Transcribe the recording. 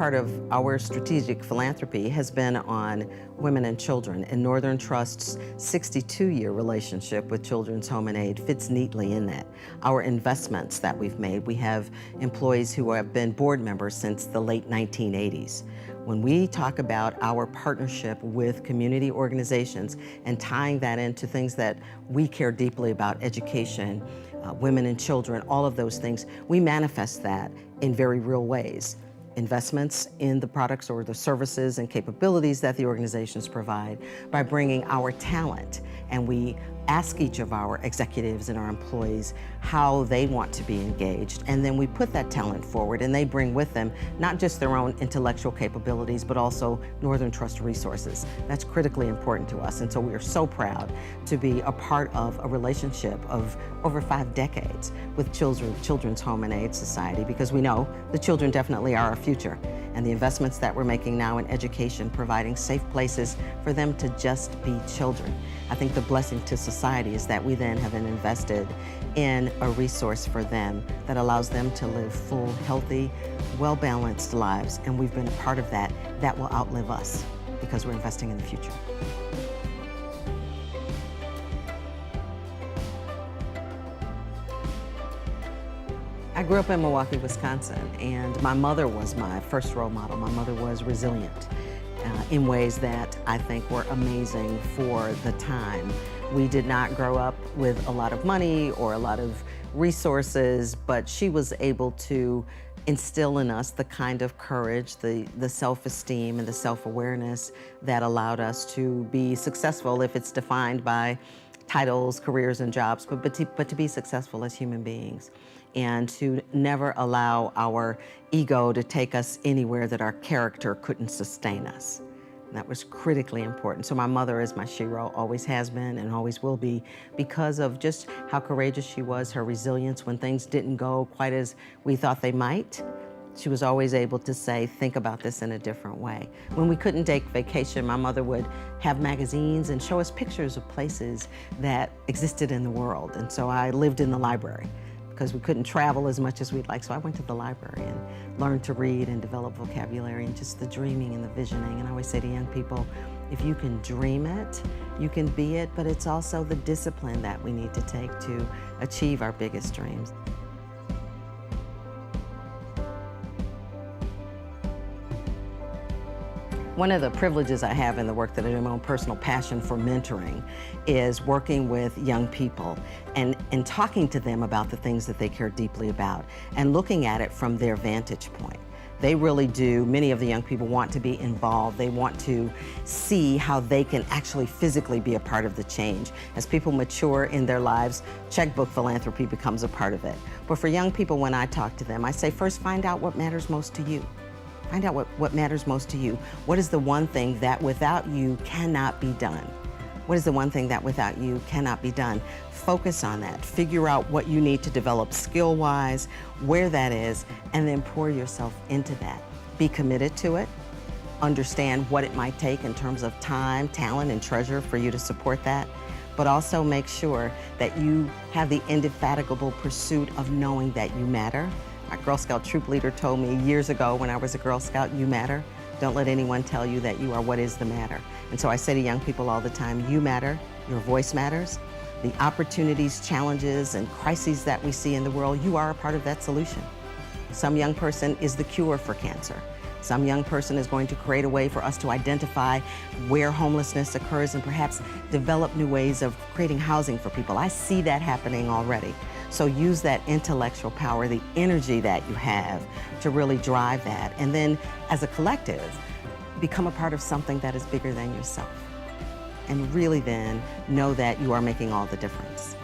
part of our strategic philanthropy has been on women and children, and Northern Trust's 62-year relationship with Children's Home and Aid fits neatly in that. Our investments that we've made, we have employees who have been board members since the late 1980s. When we talk about our partnership with community organizations and tying that into things that we care deeply about, education, women and children, all of those things, we manifest that in very real ways. Investments in the products or the services and capabilities that the organizations provide by bringing our talent, and we ask each of our executives and our employees how they want to be engaged, and then we put that talent forward and they bring with them not just their own intellectual capabilities but also Northern Trust resources. That's critically important to us, and so we are so proud to be a part of a relationship of over 5 decades with Children's Home and Aid Society, because we know the children definitely are our future, and the investments that we're making now in education, providing safe places for them to just be children. I think the blessing to society is that we then have invested in a resource for them that allows them to live full, healthy, well-balanced lives, and we've been a part of that. That will outlive us because we're investing in the future. I grew up in Milwaukee, Wisconsin, and my mother was my first role model. My mother was resilient in ways that I think were amazing for the time. We did not grow up with a lot of money or a lot of resources, but she was able to instill in us the kind of courage, the self-esteem and the self-awareness that allowed us to be successful, if it's defined by titles, careers, and jobs, but to be successful as human beings, and to never allow our ego to take us anywhere that our character couldn't sustain us. And that was critically important. So my mother is my shero, always has been and always will be, because of just how courageous she was, her resilience when things didn't go quite as we thought they might. She was always able to say, think about this in a different way. When we couldn't take vacation, my mother would have magazines and show us pictures of places that existed in the world. And so I lived in the library because we couldn't travel as much as we'd like. So I went to the library and learned to read and develop vocabulary and just the dreaming and the visioning. And I always say to young people, if you can dream it, you can be it, but it's also the discipline that we need to take to achieve our biggest dreams. One of the privileges I have in the work that I do, my own personal passion for mentoring, is working with young people and talking to them about the things that they care deeply about and looking at it from their vantage point. They really do, many of the young people want to be involved. They want to see how they can actually physically be a part of the change. As people mature in their lives, checkbook philanthropy becomes a part of it. But for young people, when I talk to them, I say, first find out what matters most to you. Find out what matters most to you. What is the one thing that without you cannot be done? What is the one thing that without you cannot be done? Focus on that. Figure out what you need to develop skill-wise, where that is, and then pour yourself into that. Be committed to it. Understand what it might take in terms of time, talent, and treasure for you to support that. But also make sure that you have the indefatigable pursuit of knowing that you matter. My Girl Scout troop leader told me years ago when I was a Girl Scout, you matter. Don't let anyone tell you that you are what is the matter. And so I say to young people all the time, you matter, your voice matters. The opportunities, challenges, and crises that we see in the world, you are a part of that solution. Some young person is the cure for cancer. Some young person is going to create a way for us to identify where homelessness occurs and perhaps develop new ways of creating housing for people. I see that happening already. So use that intellectual power, the energy that you have to really drive that. And then as a collective, become a part of something that is bigger than yourself. And really then know that you are making all the difference.